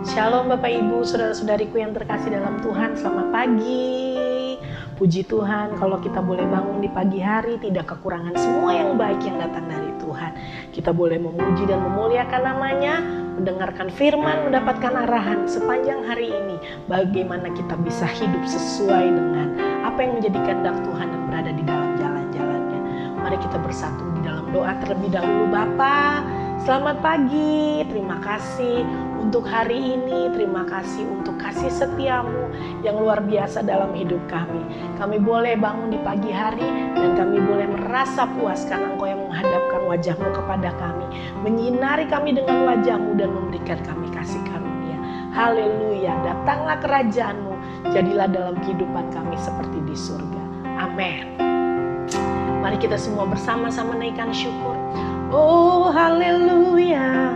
Shalom Bapak Ibu, saudara-saudariku yang terkasih dalam Tuhan, selamat pagi. Puji Tuhan kalau kita boleh bangun di pagi hari, tidak kekurangan semua yang baik yang datang dari Tuhan. Kita boleh memuji dan memuliakan namanya, mendengarkan firman, mendapatkan arahan sepanjang hari ini. Bagaimana kita bisa hidup sesuai dengan apa yang menjadi kehendak Tuhan dan berada di dalam jalan-jalannya. Mari kita bersatu di dalam doa terlebih dahulu. Bapa, selamat pagi, terima kasih untuk hari ini, terima kasih untuk kasih setiamu yang luar biasa dalam hidup kami. Kami boleh bangun di pagi hari dan kami boleh merasa puas karena Engkau yang menghadapkan wajahmu kepada kami, menyinari kami dengan wajahmu dan memberikan kami kasih karunia. Haleluya, datanglah kerajaanmu, jadilah dalam kehidupan kami seperti di surga. Amin. Mari kita semua bersama-sama naikkan syukur. Oh haleluya,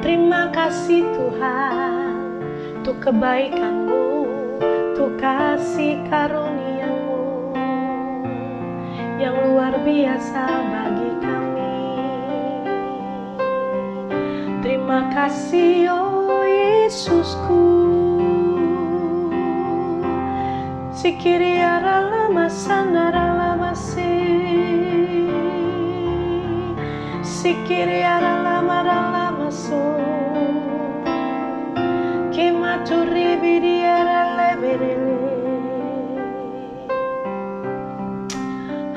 terima kasih Tuhan untuk kebaikan-Mu, untuk kasih karunia-Mu yang luar biasa bagi kami. Terima kasih oh Yesusku. Sikiri arala masandara lamasi, sikiri arala marala maso, kimaturi bidi arala berele.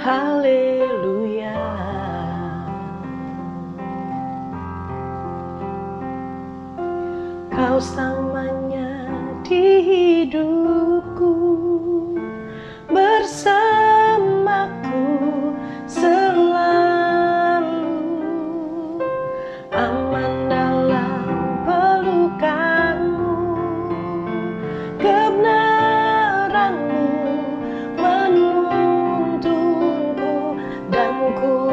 Haleluya. Kau selamanya di hidupku, bersamaku selalu, aman dalam pelukan-Mu, kebenaran-Mu menuntunku dan ku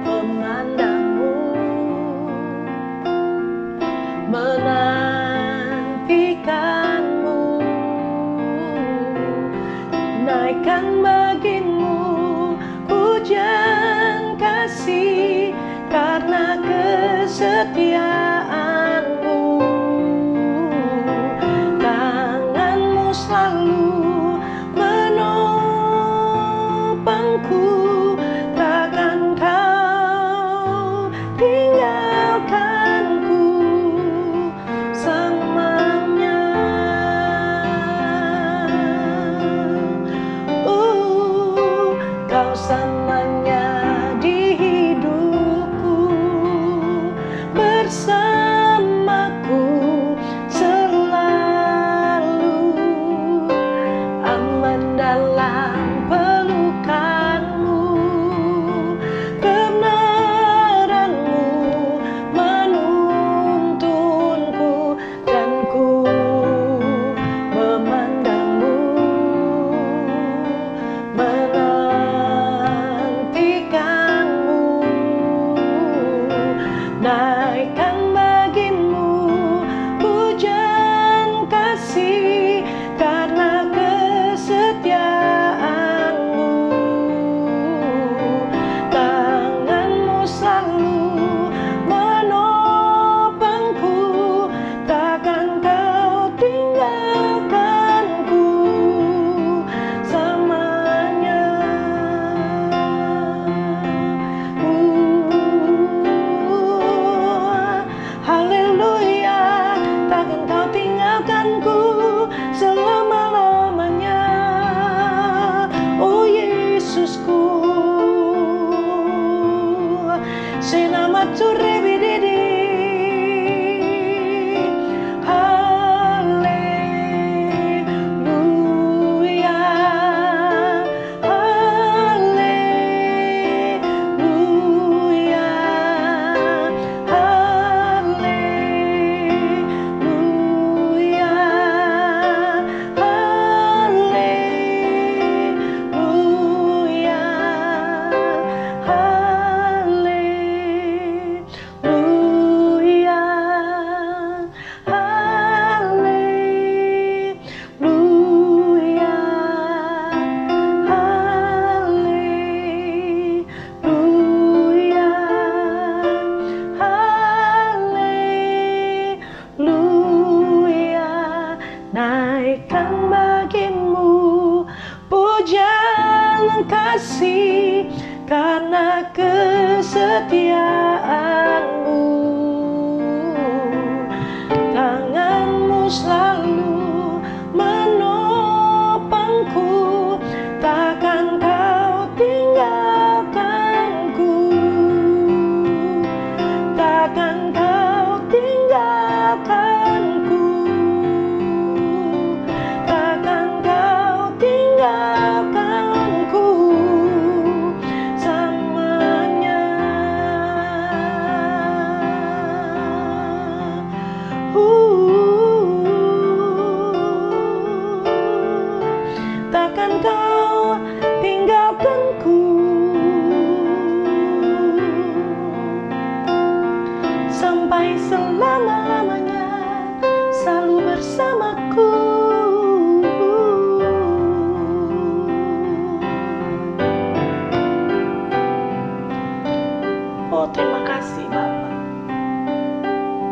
memandang-Mu, menantikan-Mu, naikkan bagimu pujian kasih karena kesetiaan-Mu. Tangan-Mu selalu menopangku, takkan Kau tinggalkanku selamanya. Kau selamanya di hidupku, bersamaku selalu, aman dalam pelukan-Mu, kebenaran-Mu menuntunku dan ku memandang-Mu, menantikan-Mu, naikkan bagimu pujian kasih karena kesetiaan-Mu. Tangan-Mu selalu menopangku, takkan Kau tinggalkanku selamanya. Haleluya, takkan Kau tinggalkanku selama-lamanya. Oh Yesusku, sinamatu rebididi. Haleluya, haleluya, haleluya, haleluya, haleluya. kasih karena kesetiaan-Mu. Tangan-Mu selalu menopangku, takkan Kau tinggalkanku, takkan Kau tinggalkanku, takkan Kau tinggalkanku selamanya. Takkan Kau tinggalkanku sampai selama-lamanya, selalu bersamaku. Oh, terima kasih Bapa.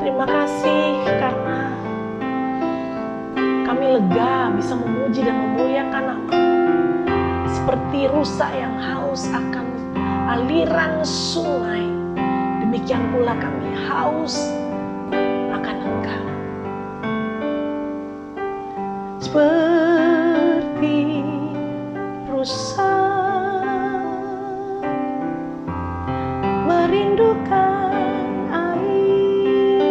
Terima kasih karena kami lega bisa memuji dan memuliakan nama-Mu. Seperti rusa yang haus akan aliran sungai, demikian pula kami haus akan Engkau. Seperti rusa merindukan air,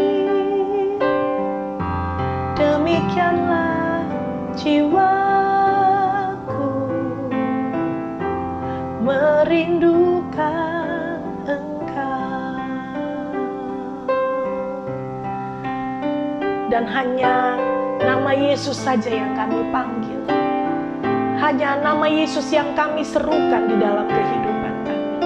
demikianlah jiwaku merindukan Engkau. Dan hanya nama Yesus saja yang kami panggil, hanya nama Yesus yang kami serukan di dalam kehidupan kami.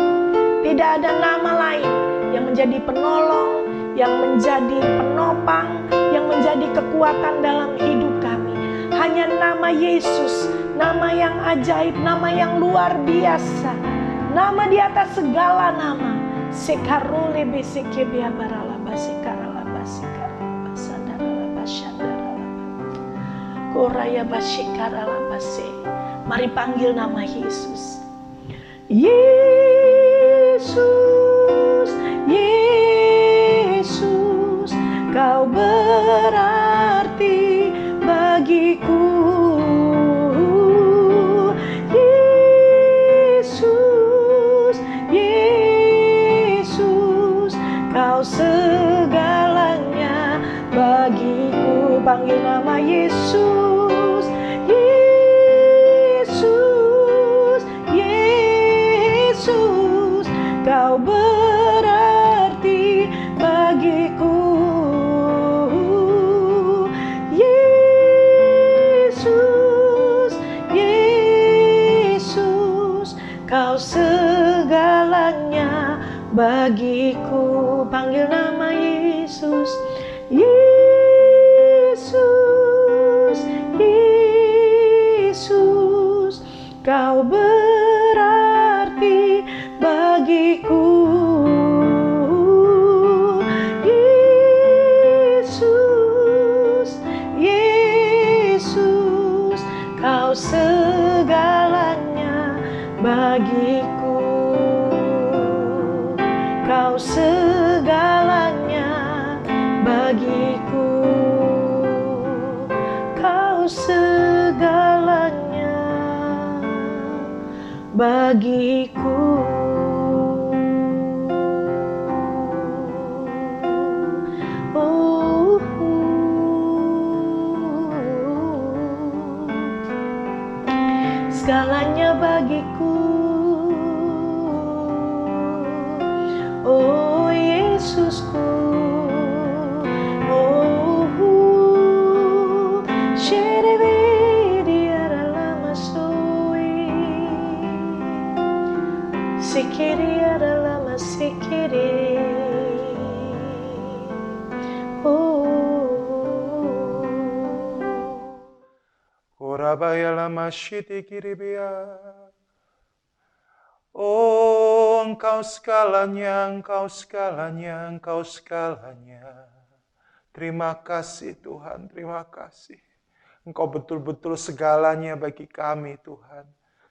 Tidak ada nama lain yang menjadi penolong, yang menjadi penopang, yang menjadi kekuatan dalam hidup kami. Hanya nama Yesus, nama yang ajaib, nama yang luar biasa, nama di atas segala nama. Sekarule beseke biabarala basekarala basekarala basandarala basyandarala koraya basekarala base. Mari panggil nama Yesus. Yesus, Yesus, Kau berarti bagiku. Yesus, Yesus, Kau segalanya bagiku. Panggil nama Yesus. Yesus, Yesus, Kau berarti bagiku. Yesus, Yesus, Kau segalanya bagiku. Panggil nama Yesus. Yesus, Yesus, Kau berarti bagiku. Yesus, Yesus, Kau segalanya bagiku. Kau segalanya bagiku. Kau segalanya bagiku. Oh, segalanya bagiku. Oh Yesusku. Sikiri adalah masikiri. Orabaya lama shiti kiribia. Oh, Engkau segalanya, Engkau segalanya, Engkau segalanya. Terima kasih Tuhan, terima kasih. Engkau betul-betul segalanya bagi kami Tuhan.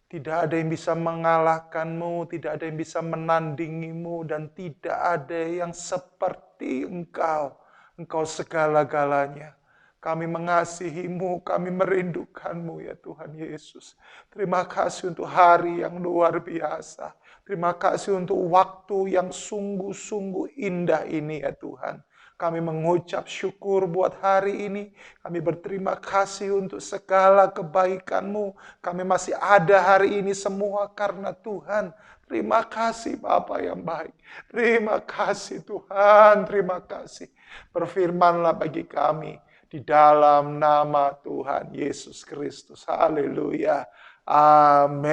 Tidak ada yang bisa mengalahkanmu, tidak ada yang bisa menandingimu, dan tidak ada yang seperti Engkau. Engkau segala-galanya. Kami mengasihimu, kami merindukanmu ya Tuhan Yesus. Terima kasih untuk hari yang luar biasa. Terima kasih untuk waktu yang sungguh-sungguh indah ini ya Tuhan. Kami mengucap syukur buat hari ini. Kami berterima kasih untuk segala kebaikan-Mu. Kami masih ada hari ini semua karena Tuhan. Terima kasih Bapa yang baik. Terima kasih Tuhan, terima kasih. Berfirmanlah bagi kami di dalam nama Tuhan Yesus Kristus. Haleluya. Amin.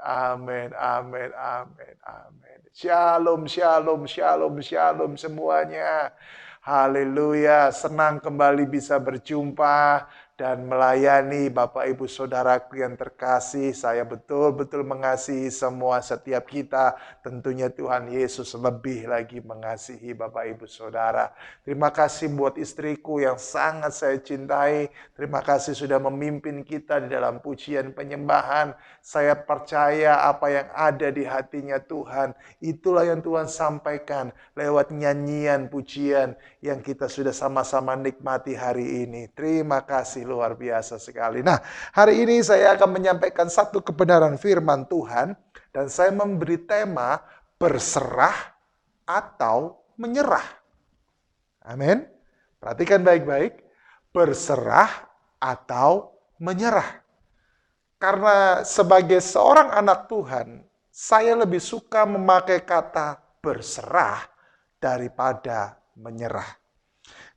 Amin, amin, amin, amin. Shalom, shalom, shalom, shalom semuanya. Haleluya, senang kembali bisa berjumpa dan melayani Bapak Ibu Saudaraku yang terkasih. Saya betul-betul mengasihi semua setiap kita. Tentunya Tuhan Yesus lebih lagi mengasihi Bapak Ibu Saudara. Terima kasih buat istriku yang sangat saya cintai. Terima kasih sudah memimpin kita di dalam pujian penyembahan. Saya percaya apa yang ada di hatinya Tuhan, itulah yang Tuhan sampaikan lewat nyanyian pujian yang kita sudah sama-sama nikmati hari ini. Terima kasih luar biasa sekali. Nah, hari ini saya akan menyampaikan satu kebenaran firman Tuhan dan saya memberi tema berserah atau menyerah. Amin. Perhatikan baik-baik. Berserah atau menyerah. Karena sebagai seorang anak Tuhan, saya lebih suka memakai kata berserah daripada menyerah.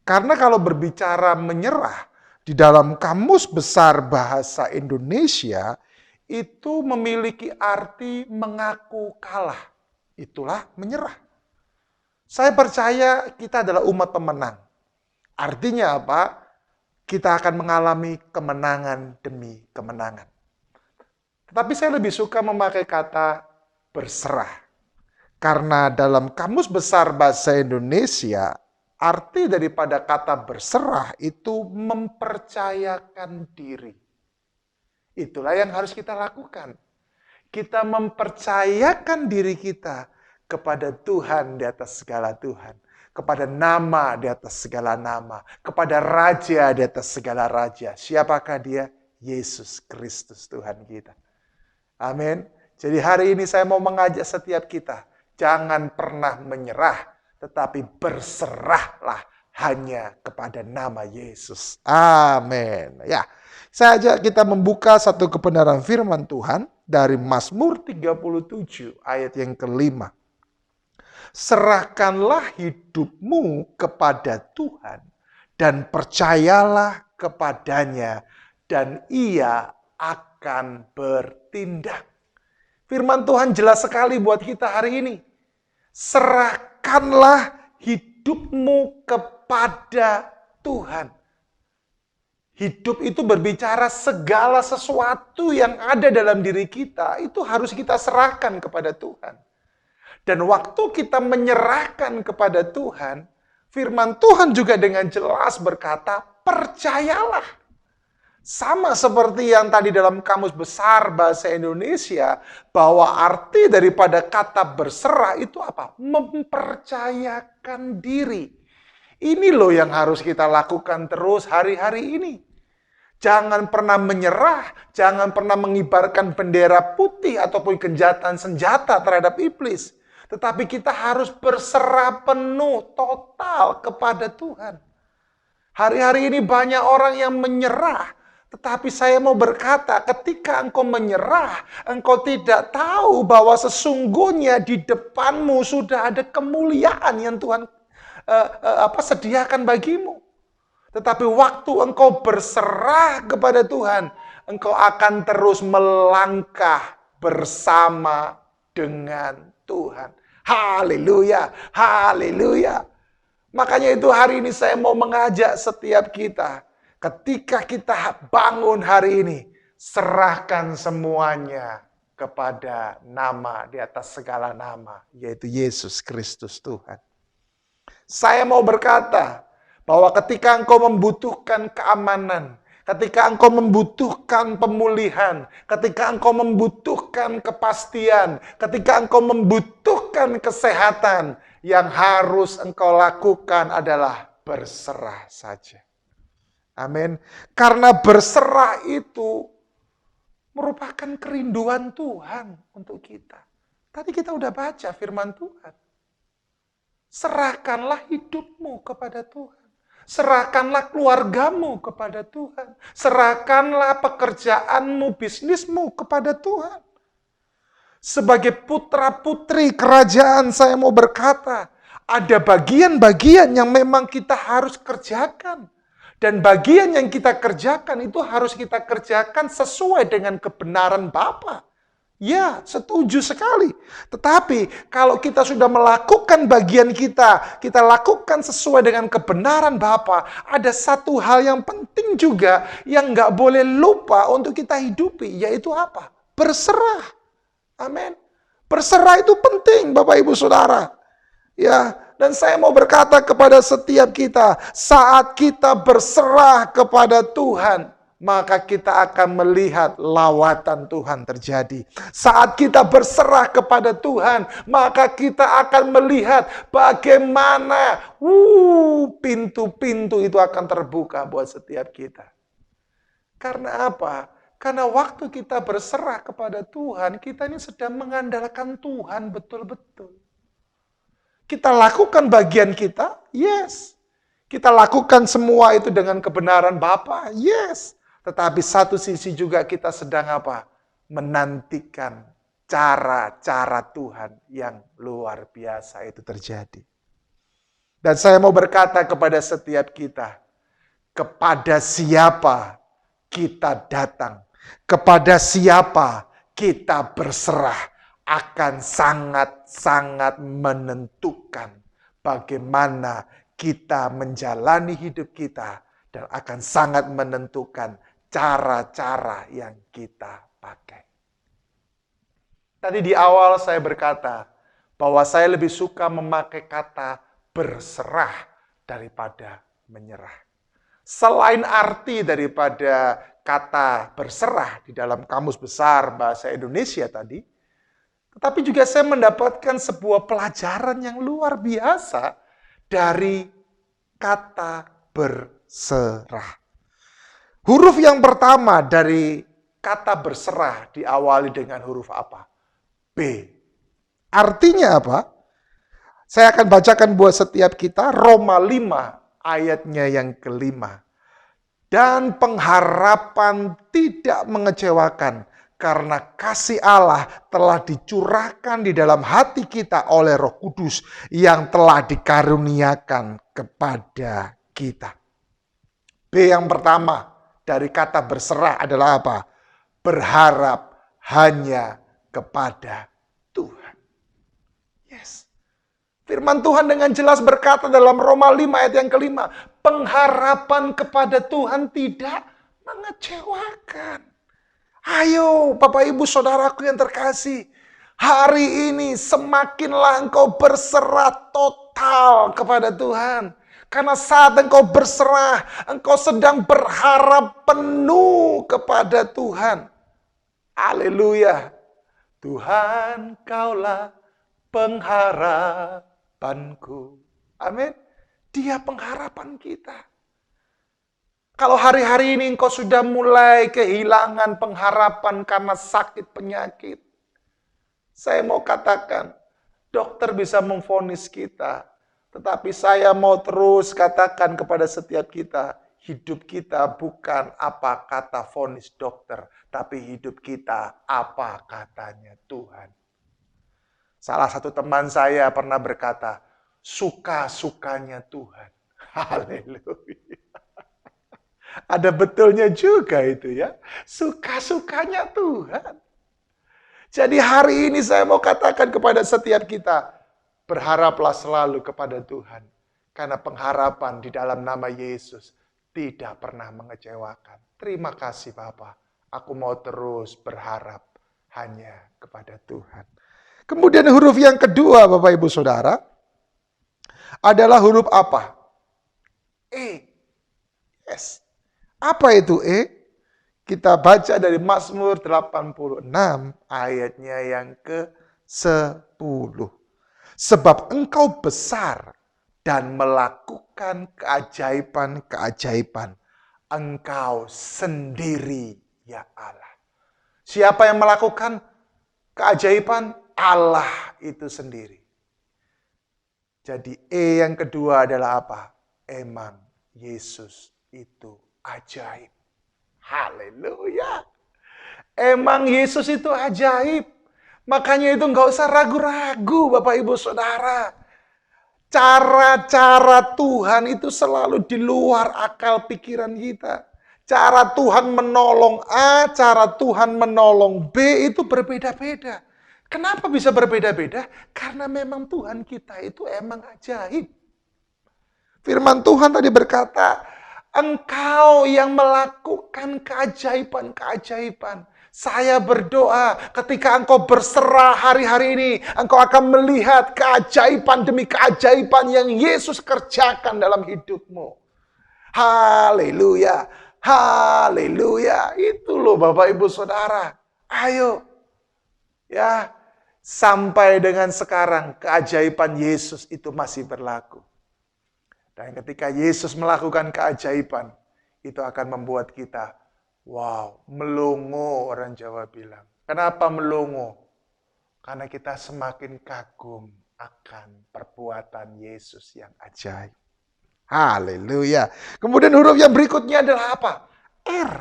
Karena kalau berbicara menyerah, di dalam Kamus Besar Bahasa Indonesia, itu memiliki arti mengaku kalah. Itulah menyerah. Saya percaya kita adalah umat pemenang. Artinya apa? Kita akan mengalami kemenangan demi kemenangan. Tetapi saya lebih suka memakai kata berserah. Karena dalam Kamus Besar Bahasa Indonesia, arti daripada kata berserah itu mempercayakan diri. Itulah yang harus kita lakukan. Kita mempercayakan diri kita kepada Tuhan di atas segala Tuhan. Kepada nama di atas segala nama. Kepada Raja di atas segala Raja. Siapakah dia? Yesus Kristus Tuhan kita. Amin. Jadi hari ini saya mau mengajak setiap kita. Jangan pernah menyerah. Tetapi berserahlah hanya kepada nama Yesus. Amin. Ya, saya ajak kita membuka satu kebenaran firman Tuhan dari Mazmur 37 ayat yang kelima. Serahkanlah hidupmu kepada Tuhan dan percayalah kepadanya dan ia akan bertindak. Firman Tuhan jelas sekali buat kita hari ini. Serahkanlah hidupmu kepada Tuhan. Hidup itu berbicara segala sesuatu yang ada dalam diri kita, itu harus kita serahkan kepada Tuhan. Dan waktu kita menyerahkan kepada Tuhan, firman Tuhan juga dengan jelas berkata, percayalah. Sama seperti yang tadi dalam Kamus Besar Bahasa Indonesia, bahwa arti daripada kata berserah itu apa? Mempercayakan diri. Ini loh yang harus kita lakukan terus hari-hari ini. Jangan pernah menyerah, jangan pernah mengibarkan bendera putih ataupun gencatan senjata terhadap iblis. Tetapi kita harus berserah penuh, total kepada Tuhan. Hari-hari ini banyak orang yang menyerah. Tetapi saya mau berkata, ketika engkau menyerah, engkau tidak tahu bahwa sesungguhnya di depanmu sudah ada kemuliaan yang Tuhan sediakan bagimu. Tetapi waktu engkau berserah kepada Tuhan, engkau akan terus melangkah bersama dengan Tuhan. Haleluya, haleluya. Makanya itu hari ini saya mau mengajak setiap kita. Ketika kita bangun hari ini, serahkan semuanya kepada nama di atas segala nama, yaitu Yesus Kristus Tuhan. Saya mau berkata bahwa ketika engkau membutuhkan keamanan, ketika engkau membutuhkan pemulihan, ketika engkau membutuhkan kepastian, ketika engkau membutuhkan kesehatan, yang harus engkau lakukan adalah berserah saja. Amin. Karena berserah itu merupakan kerinduan Tuhan untuk kita. Tadi kita udah baca firman Tuhan. Serahkanlah hidupmu kepada Tuhan. Serahkanlah keluargamu kepada Tuhan. Serahkanlah pekerjaanmu, bisnismu kepada Tuhan. Sebagai putra-putri kerajaan, saya mau berkata, ada bagian-bagian yang memang kita harus kerjakan. Dan bagian yang kita kerjakan itu harus kita kerjakan sesuai dengan kebenaran Bapa. Ya, setuju sekali. Tetapi kalau kita sudah melakukan bagian kita lakukan sesuai dengan kebenaran Bapa, ada satu hal yang penting juga yang nggak boleh lupa untuk kita hidupi, yaitu apa? Berserah. Amin. Berserah itu penting, Bapak Ibu Saudara. Ya, dan saya mau berkata kepada setiap kita, saat kita berserah kepada Tuhan, maka kita akan melihat lawatan Tuhan terjadi. Saat kita berserah kepada Tuhan, maka kita akan melihat bagaimana pintu-pintu itu akan terbuka buat setiap kita. Karena apa? Karena waktu kita berserah kepada Tuhan, kita ini sedang mengandalkan Tuhan betul-betul. Kita lakukan bagian kita, yes. Kita lakukan semua itu dengan kebenaran Bapa, yes. Tetapi satu sisi juga kita sedang apa? Menantikan cara-cara Tuhan yang luar biasa itu terjadi. Dan saya mau berkata kepada setiap kita, kepada siapa kita datang, kepada siapa kita berserah, akan sangat-sangat menentukan bagaimana kita menjalani hidup kita, dan akan sangat menentukan cara-cara yang kita pakai. Tadi di awal saya berkata bahwa saya lebih suka memakai kata berserah daripada menyerah. Selain arti daripada kata berserah di dalam Kamus Besar Bahasa Indonesia tadi, tetapi juga saya mendapatkan sebuah pelajaran yang luar biasa dari kata berserah. Huruf yang pertama dari kata berserah diawali dengan huruf apa? B. Artinya apa? Saya akan bacakan buat setiap kita Roma 5 ayatnya yang kelima. Dan pengharapan tidak mengecewakan, karena kasih Allah telah dicurahkan di dalam hati kita oleh Roh Kudus yang telah dikaruniakan kepada kita. B yang pertama dari kata berserah adalah apa? Berharap hanya kepada Tuhan. Yes. Firman Tuhan dengan jelas berkata dalam Roma 5 ayat yang kelima, pengharapan kepada Tuhan tidak mengecewakan. Ayo Bapak Ibu Saudaraku yang terkasih, hari ini semakinlah engkau berserah total kepada Tuhan. Karena saat engkau berserah, engkau sedang berharap penuh kepada Tuhan. Haleluya. Tuhan, Kaulah pengharapanku. Amin. Dia pengharapan kita. Kalau hari-hari ini engkau sudah mulai kehilangan pengharapan karena sakit penyakit, saya mau katakan, dokter bisa memvonis kita. Tetapi saya mau terus katakan kepada setiap kita, hidup kita bukan apa kata vonis dokter, tapi hidup kita apa katanya Tuhan. Salah satu teman saya pernah berkata, suka-sukanya Tuhan. Haleluya. Ada betulnya juga itu ya. Suka-sukanya Tuhan. Jadi hari ini saya mau katakan kepada setiap kita, berharaplah selalu kepada Tuhan. Karena pengharapan di dalam nama Yesus tidak pernah mengecewakan. Terima kasih Bapa. Aku mau terus berharap hanya kepada Tuhan. Kemudian huruf yang kedua Bapak Ibu Saudara, adalah huruf apa? E. Yes. Apa itu Kita baca dari Mazmur 86 ayatnya yang ke-10. Sebab engkau besar dan melakukan keajaiban-keajaiban. Engkau sendiri ya Allah. Siapa yang melakukan keajaiban? Allah itu sendiri. Jadi yang kedua adalah apa? Emang Yesus itu ajaib. Haleluya. Emang Yesus itu ajaib. Makanya itu nggak usah ragu-ragu Bapak Ibu Saudara. Cara-cara Tuhan itu selalu di luar akal pikiran kita. Cara Tuhan menolong A, cara Tuhan menolong B itu berbeda-beda. Kenapa bisa berbeda-beda? Karena memang Tuhan kita itu emang ajaib. Firman Tuhan tadi berkata, Engkau yang melakukan keajaiban-keajaiban. Saya berdoa ketika engkau berserah hari-hari ini, engkau akan melihat keajaiban demi keajaiban yang Yesus kerjakan dalam hidupmu. Haleluya, haleluya. Itu loh Bapak Ibu Saudara. Ayo, ya, sampai dengan sekarang keajaiban Yesus itu masih berlaku. Dan ketika Yesus melakukan keajaiban, itu akan membuat kita, wow, melongo orang Jawa bilang. Kenapa melongo? Karena kita semakin kagum akan perbuatan Yesus yang ajaib. Haleluya. Kemudian huruf yang berikutnya adalah apa? R.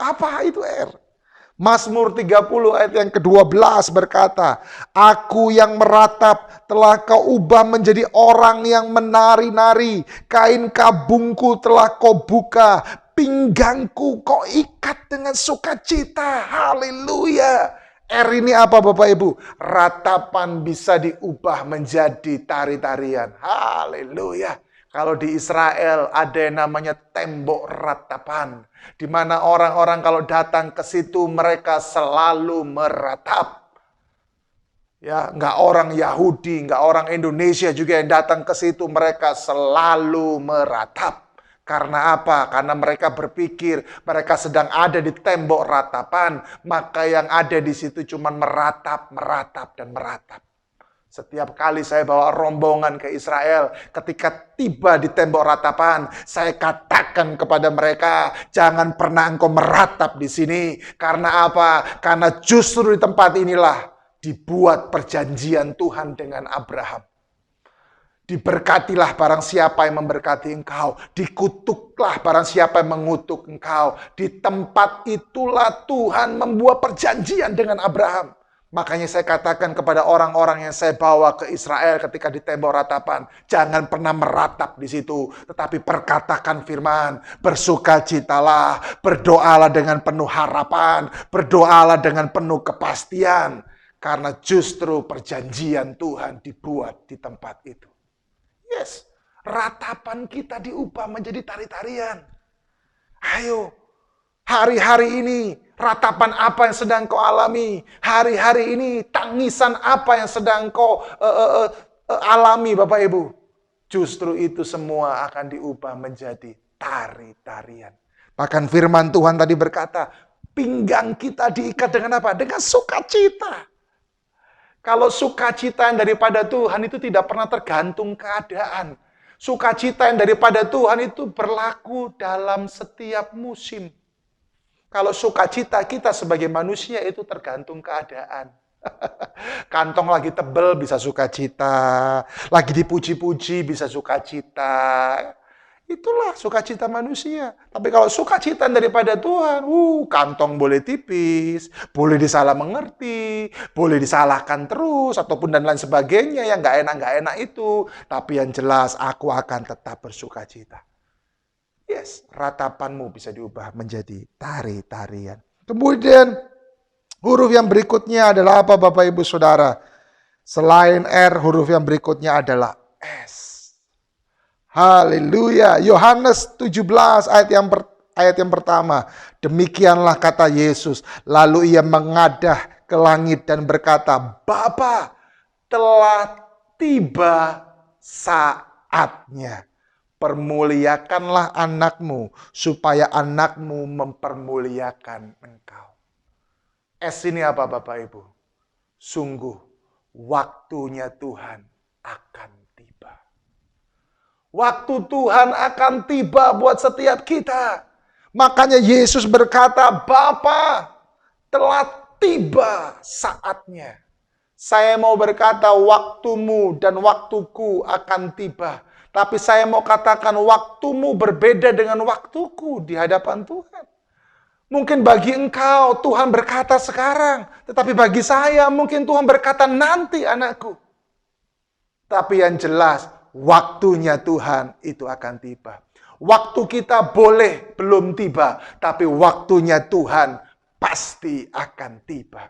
Apa itu R? Mazmur 30 ayat yang ke-12 berkata, Aku yang meratap telah kau ubah menjadi orang yang menari-nari. Kain kabungku telah kau buka. Pinggangku kau ikat dengan sukacita. Haleluya. R ini apa Bapak Ibu? Ratapan bisa diubah menjadi tari-tarian. Haleluya. Kalau di Israel ada yang namanya tembok ratapan. Di mana orang-orang kalau datang ke situ mereka selalu meratap. Ya, nggak orang Yahudi, nggak orang Indonesia juga yang datang ke situ, mereka selalu meratap. Karena apa? Karena mereka berpikir mereka sedang ada di tembok ratapan, maka yang ada di situ cuma meratap, meratap, dan meratap. Setiap kali saya bawa rombongan ke Israel, ketika tiba di tembok ratapan, saya katakan kepada mereka, jangan pernah engkau meratap di sini. Karena apa? Karena justru di tempat inilah dibuat perjanjian Tuhan dengan Abraham. Diberkatilah barang siapa yang memberkati engkau. Dikutuklah barang siapa yang mengutuk engkau. Di tempat itulah Tuhan membuat perjanjian dengan Abraham. Makanya saya katakan kepada orang-orang yang saya bawa ke Israel ketika di tembok ratapan, jangan pernah meratap di situ, tetapi perkatakan firman, bersukacitalah, berdoalah dengan penuh harapan, berdoalah dengan penuh kepastian, karena justru perjanjian Tuhan dibuat di tempat itu. Yes, ratapan kita diubah menjadi tari-tarian. Ayo, hari-hari ini, ratapan apa yang sedang kau alami? Hari-hari ini, tangisan apa yang sedang kau alami Bapak Ibu? Justru itu semua akan diubah menjadi tari-tarian. Bahkan firman Tuhan tadi berkata, pinggang kita diikat dengan apa? Dengan sukacita. Kalau sukacita yang daripada Tuhan itu tidak pernah tergantung keadaan. Sukacita yang daripada Tuhan itu berlaku dalam setiap musim. Kalau sukacita kita sebagai manusia itu tergantung keadaan. Kantong lagi tebel bisa sukacita, lagi dipuji-puji bisa sukacita. Itulah sukacita manusia. Tapi kalau sukacita daripada Tuhan, kantong boleh tipis, boleh disalah mengerti, boleh disalahkan terus, ataupun dan lain sebagainya yang nggak enak itu. Tapi yang jelas aku akan tetap bersukacita. Yes, ratapanmu bisa diubah menjadi tari-tarian. Kemudian huruf yang berikutnya adalah apa Bapak Ibu Saudara? Selain R, huruf yang berikutnya adalah S. Haleluya. Yohanes 17 ayat yang pertama. Demikianlah kata Yesus. Lalu ia mengadah ke langit dan berkata, Bapa, telah tiba saatnya. Permuliakanlah anakmu, supaya anakmu mempermuliakan engkau. S ini apa Bapak Ibu? Sungguh, waktunya Tuhan akan tiba. Waktu Tuhan akan tiba buat setiap kita. Makanya Yesus berkata, Bapa, telah tiba saatnya. Saya mau berkata, waktumu dan waktuku akan tiba. Tapi saya mau katakan, waktumu berbeda dengan waktuku di hadapan Tuhan. Mungkin bagi engkau Tuhan berkata sekarang, tetapi bagi saya mungkin Tuhan berkata nanti anakku. Tapi yang jelas, waktunya Tuhan itu akan tiba. Waktu kita boleh belum tiba, tapi waktunya Tuhan pasti akan tiba.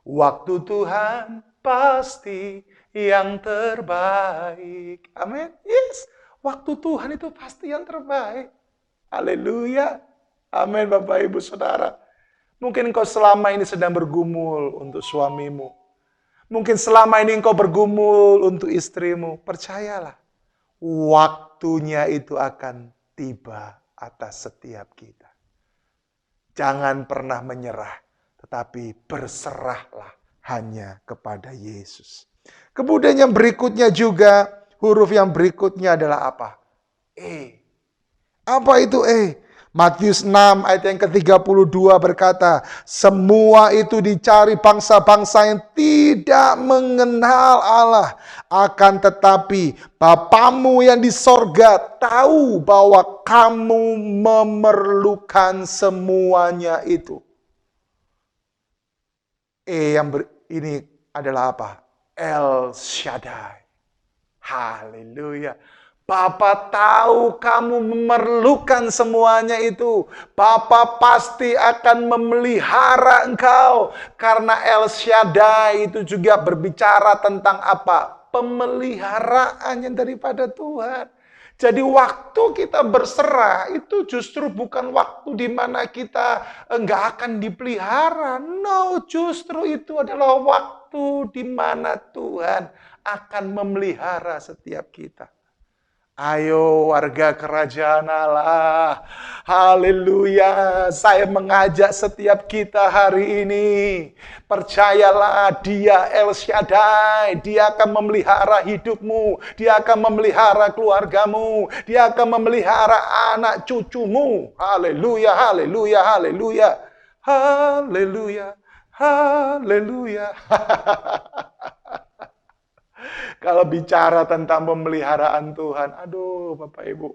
Waktu Tuhan pasti yang terbaik. Amin. Yes, waktu Tuhan itu pasti yang terbaik. Haleluya. Amin Bapak Ibu Saudara. Mungkin engkau selama ini sedang bergumul untuk suamimu. Mungkin selama ini engkau bergumul untuk istrimu. Percayalah, waktunya itu akan tiba atas setiap kita. Jangan pernah menyerah, tetapi berserahlah hanya kepada Yesus. Kemudian yang berikutnya juga, huruf yang berikutnya adalah apa? E. Apa itu E? Matius 6 ayat yang ke-32 berkata, semua itu dicari bangsa-bangsa yang tidak mengenal Allah. Akan tetapi Bapamu yang di sorga tahu bahwa kamu memerlukan semuanya itu. Ini adalah apa? El Shaddai. Haleluya. Bapa tahu kamu memerlukan semuanya itu. Bapa pasti akan memelihara engkau. Karena El Shaddai itu juga berbicara tentang apa? Pemeliharaan yang daripada Tuhan. Jadi waktu kita berserah itu justru bukan waktu di mana kita enggak akan dipelihara. No, justru itu adalah waktu di mana Tuhan akan memelihara setiap kita. Ayo warga kerajaan Allah, haleluya, saya mengajak setiap kita hari ini, percayalah dia El Shaddai, dia akan memelihara hidupmu, dia akan memelihara keluargamu, dia akan memelihara anak cucumu, haleluya, haleluya, haleluya, haleluya, haleluya. Kalau bicara tentang pemeliharaan Tuhan, aduh Bapak Ibu,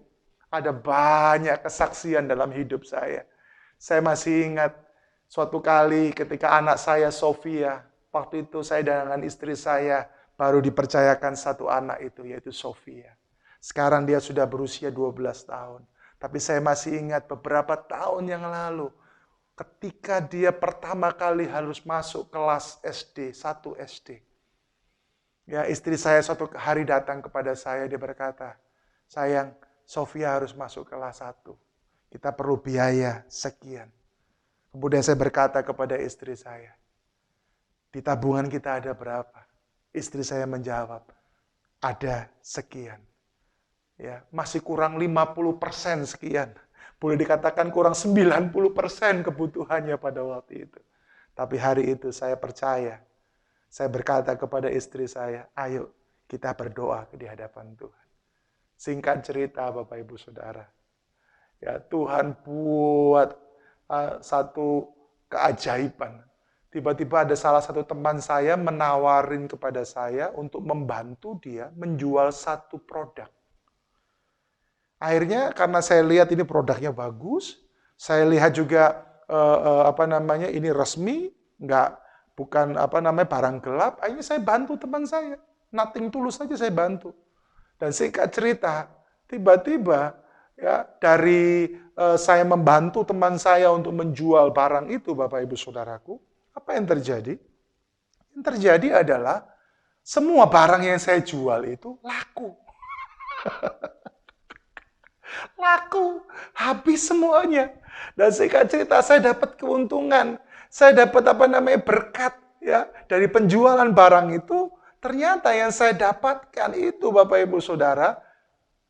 ada banyak kesaksian dalam hidup saya. Saya masih ingat suatu kali ketika anak saya Sofia, waktu itu saya dengan istri saya baru dipercayakan satu anak itu, yaitu Sofia. Sekarang dia sudah berusia 12 tahun. Tapi saya masih ingat beberapa tahun yang lalu, ketika dia pertama kali harus masuk kelas SD, 1 SD. Ya, istri saya suatu hari datang kepada saya, dia berkata, sayang, Sofia harus masuk kelas 1. Kita perlu biaya sekian. Kemudian saya berkata kepada istri saya, di tabungan kita ada berapa? Istri saya menjawab, ada sekian. Ya, masih kurang 50% sekian. Boleh dikatakan kurang 90% kebutuhannya pada waktu itu. Tapi hari itu saya percaya, saya berkata kepada istri saya, ayo kita berdoa di hadapan Tuhan. Singkat cerita Bapak Ibu Saudara, ya Tuhan buat satu keajaiban. Tiba-tiba ada salah satu teman saya menawarin kepada saya untuk membantu dia menjual satu produk. Akhirnya karena saya lihat ini produknya bagus, saya lihat juga ini resmi, bukan barang gelap. Akhirnya saya bantu teman saya, nothing tulus saja saya bantu. Dan singkat cerita, tiba-tiba ya dari saya membantu teman saya untuk menjual barang itu, Bapak Ibu Saudaraku, apa yang terjadi? Yang terjadi adalah semua barang yang saya jual itu laku. Laku, habis semuanya. Dan singkat cerita saya dapat keuntungan, saya dapat berkat ya dari penjualan barang itu. Ternyata yang saya dapatkan itu Bapak Ibu Saudara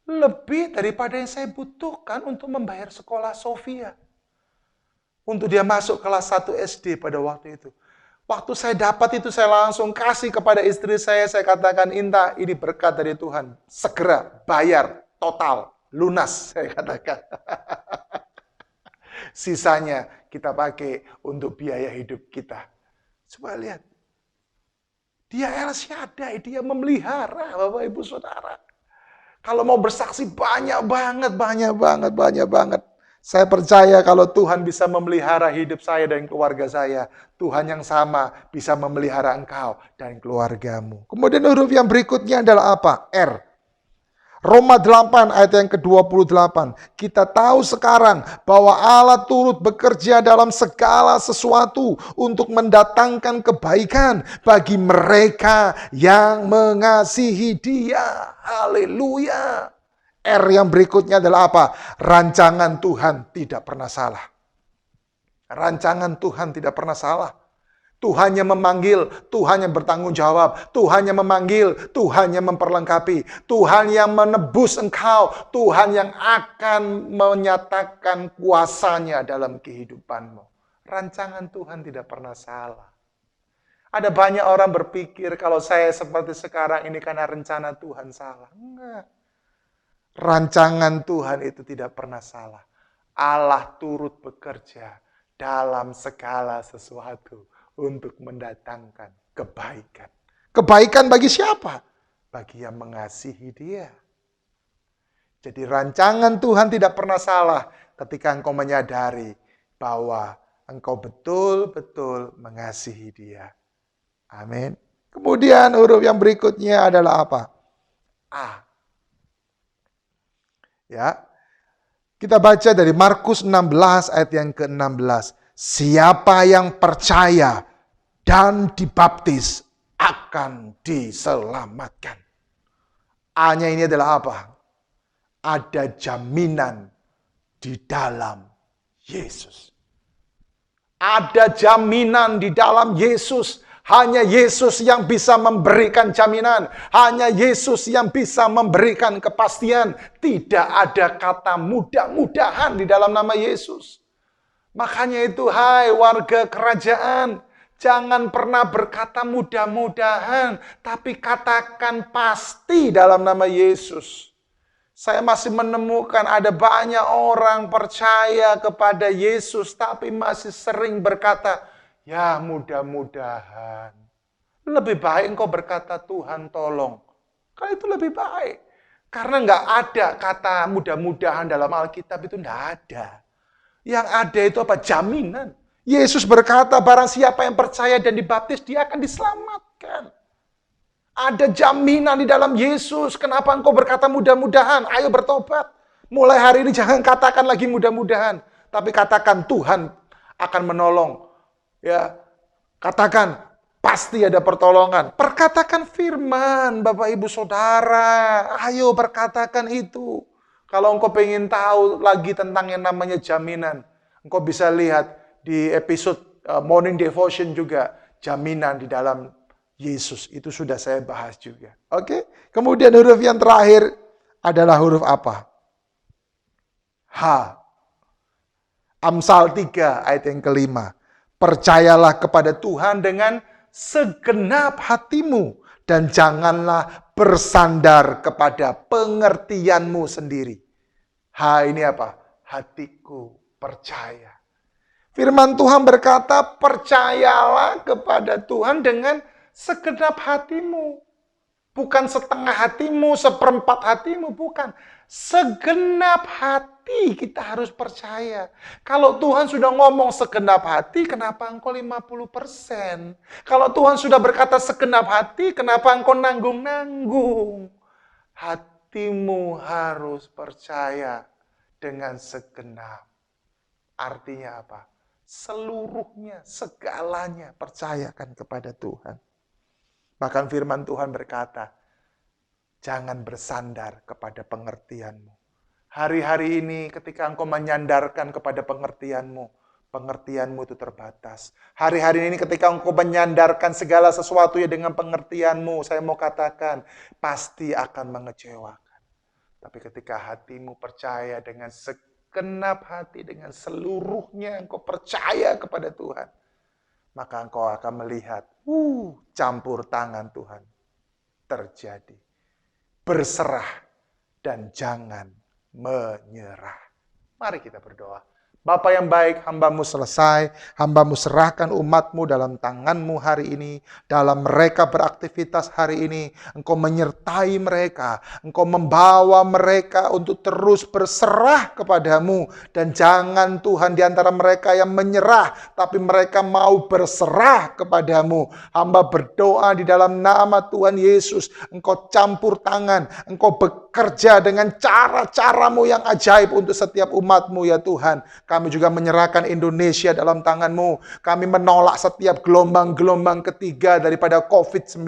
lebih daripada yang saya butuhkan untuk membayar sekolah Sofia. Untuk dia masuk kelas 1 SD pada waktu itu. Waktu saya dapat itu, saya langsung kasih kepada istri saya katakan, Inta, ini berkat dari Tuhan. Segera bayar, total, lunas, saya katakan. Sisanya kita pakai untuk biaya hidup kita. Coba lihat. Dia El Shaddai, dia memelihara, Bapak Ibu Saudara. Kalau mau bersaksi banyak banget. Saya percaya kalau Tuhan bisa memelihara hidup saya dan keluarga saya, Tuhan yang sama bisa memelihara engkau dan keluargamu. Kemudian huruf yang berikutnya adalah apa? R. Roma 8 ayat yang ke-28. Kita tahu sekarang bahwa Allah turut bekerja dalam segala sesuatu untuk mendatangkan kebaikan bagi mereka yang mengasihi Dia. Haleluya. R yang berikutnya adalah apa? Rancangan Tuhan tidak pernah salah. Rancangan Tuhan tidak pernah salah. Tuhan yang memanggil, Tuhan yang bertanggung jawab, Tuhan yang memanggil, Tuhan yang memperlengkapi, Tuhan yang menebus engkau, Tuhan yang akan menyatakan kuasanya dalam kehidupanmu. Rancangan Tuhan tidak pernah salah. Ada banyak orang berpikir kalau saya seperti sekarang ini karena rencana Tuhan salah. Enggak. Rancangan Tuhan itu tidak pernah salah. Allah turut bekerja dalam segala sesuatu untuk mendatangkan kebaikan. Kebaikan bagi siapa? Bagi yang mengasihi Dia. Jadi rancangan Tuhan tidak pernah salah ketika engkau menyadari bahwa engkau betul-betul mengasihi Dia. Amin. Kemudian huruf yang berikutnya adalah apa? A. Ya. Kita baca dari Markus 16 ayat yang ke-16. Siapa yang percaya dan dibaptis akan diselamatkan. A-nya ini adalah apa? Ada jaminan di dalam Yesus. Ada jaminan di dalam Yesus. Hanya Yesus yang bisa memberikan jaminan. Hanya Yesus yang bisa memberikan kepastian. Tidak ada kata mudah-mudahan di dalam nama Yesus. Makanya itu, hai warga kerajaan, jangan pernah berkata mudah-mudahan, tapi katakan pasti dalam nama Yesus. Saya masih menemukan ada banyak orang percaya kepada Yesus, tapi masih sering berkata, ya mudah-mudahan. Lebih baik engkau berkata Tuhan tolong. Karena itu lebih baik. Karena nggak ada kata mudah-mudahan dalam Alkitab itu nggak ada. Yang ada itu apa? Jaminan. Yesus berkata, barang siapa yang percaya dan dibaptis, dia akan diselamatkan. Ada jaminan di dalam Yesus. Kenapa engkau berkata mudah-mudahan? Ayo bertobat. Mulai hari ini jangan katakan lagi mudah-mudahan. Tapi katakan Tuhan akan menolong. Ya, katakan pasti ada pertolongan. Perkatakan firman, Bapak Ibu Saudara. Ayo berkatakan itu. Kalau engkau pengen tahu lagi tentang yang namanya jaminan, engkau bisa lihat di episode Morning Devotion juga, jaminan di dalam Yesus. Itu sudah saya bahas juga. Oke? Kemudian huruf yang terakhir adalah huruf apa? H. Amsal 3 ayat yang ke-5. Percayalah kepada Tuhan dengan segenap hatimu dan janganlah bersandar kepada pengertianmu sendiri. Ini apa? Hatiku percaya. Firman Tuhan berkata, percayalah kepada Tuhan dengan segenap hatimu. Bukan setengah hatimu, seperempat hatimu, bukan. Segenap hati kita harus percaya. Kalau Tuhan sudah ngomong segenap hati, kenapa engkau 50%? Kalau Tuhan sudah berkata segenap hati, kenapa engkau nanggung-nanggung? Hatimu harus percaya dengan segenap. Artinya apa? Seluruhnya, segalanya percayakan kepada Tuhan. Bahkan firman Tuhan berkata, jangan bersandar kepada pengertianmu. Hari-hari ini ketika engkau menyandarkan kepada pengertianmu, pengertianmu itu terbatas. Hari-hari ini ketika engkau menyandarkan segala sesuatu ya dengan pengertianmu, saya mau katakan, pasti akan mengecewakan. Tapi ketika hatimu percaya dengan segenap hati, dengan seluruhnya engkau percaya kepada Tuhan, maka engkau akan melihat campur tangan Tuhan terjadi. Berserah dan jangan menyerah. Mari kita berdoa. Bapa yang baik, hamba-Mu selesai, hamba-Mu serahkan umat-Mu dalam tangan-Mu hari ini, dalam mereka beraktivitas hari ini, Engkau menyertai mereka, Engkau membawa mereka untuk terus berserah kepada-Mu, dan jangan Tuhan di antara mereka yang menyerah, tapi mereka mau berserah kepada-Mu. Hamba berdoa di dalam nama Tuhan Yesus, Engkau campur tangan, Engkau bekerja dengan cara-cara-Mu yang ajaib untuk setiap umat-Mu ya Tuhan. Kami juga menyerahkan Indonesia dalam tangan-Mu. Kami menolak setiap gelombang-gelombang ketiga daripada COVID-19.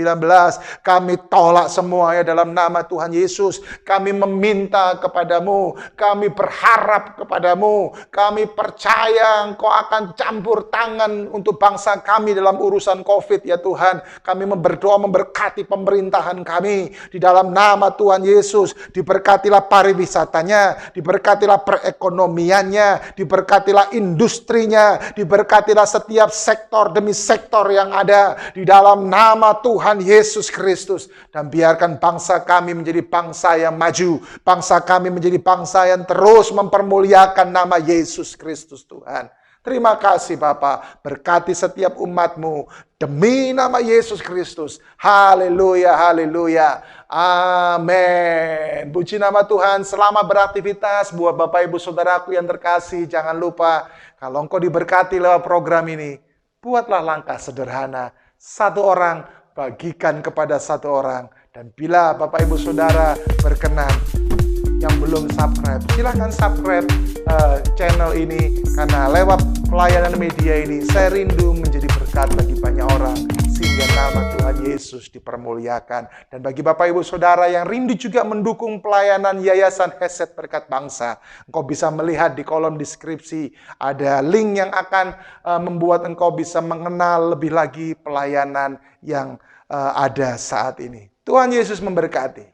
Kami tolak semua ya dalam nama Tuhan Yesus. Kami meminta kepada-Mu. Kami berharap kepada-Mu. Kami percaya Engkau akan campur tangan untuk bangsa kami dalam urusan COVID ya Tuhan. Kami berdoa memberkati pemerintahan kami. Di dalam nama Tuhan Yesus. Diberkatilah pariwisatanya. Diberkatilah perekonomiannya. Diberkatilah industrinya, diberkatilah setiap sektor demi sektor yang ada di dalam nama Tuhan Yesus Kristus. Dan biarkan bangsa kami menjadi bangsa yang maju, bangsa kami menjadi bangsa yang terus mempermuliakan nama Yesus Kristus Tuhan. Terima kasih Bapa, berkati setiap umat-Mu demi nama Yesus Kristus. Haleluya, haleluya. Amin. Puji nama Tuhan. Selamat beraktivitas buat Bapak Ibu Saudaraku yang terkasih. Jangan lupa, kalau engkau diberkati lewat program ini, buatlah langkah sederhana. Satu orang, bagikan kepada satu orang. Dan bila Bapak Ibu Saudara berkenan, yang belum subscribe, silahkan subscribe channel ini. Karena lewat pelayanan media ini, saya rindu menjadi berkat bagi banyak orang. Sehingga nama Tuhan Yesus dipermuliakan. Dan bagi Bapak Ibu Saudara yang rindu juga mendukung pelayanan Yayasan Hesed Berkat Bangsa, engkau bisa melihat di kolom deskripsi ada link yang akan membuat engkau bisa mengenal lebih lagi pelayanan yang ada saat ini. Tuhan Yesus memberkati.